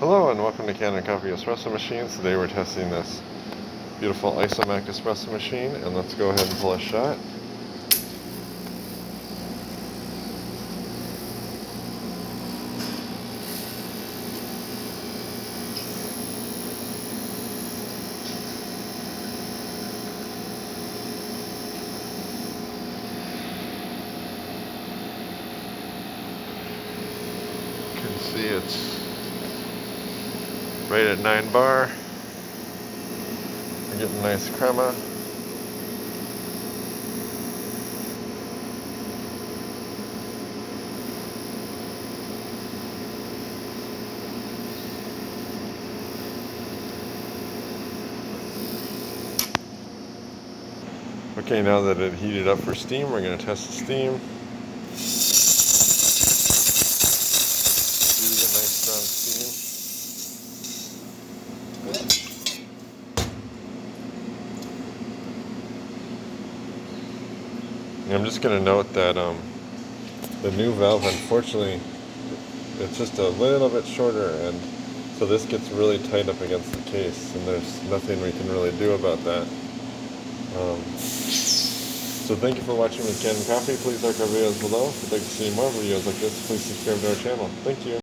Hello and welcome to Kanen Coffee Espresso Machines. Today we're testing this beautiful Isomac espresso machine, and let's go ahead and pull a shot. You can see it's right at 9 bar. We're getting nice crema. Okay, now that it heated up for steam, we're going to test the steam. Really good, nice strong steam. And I'm just going to note that the new valve, unfortunately, it's just a little bit shorter, and so this gets really tight up against the case, and there's nothing we can really do about that. So thank you for watching with Kanen Coffee. Please like our videos below. If you'd like to see more videos like this, please subscribe to our channel. Thank you.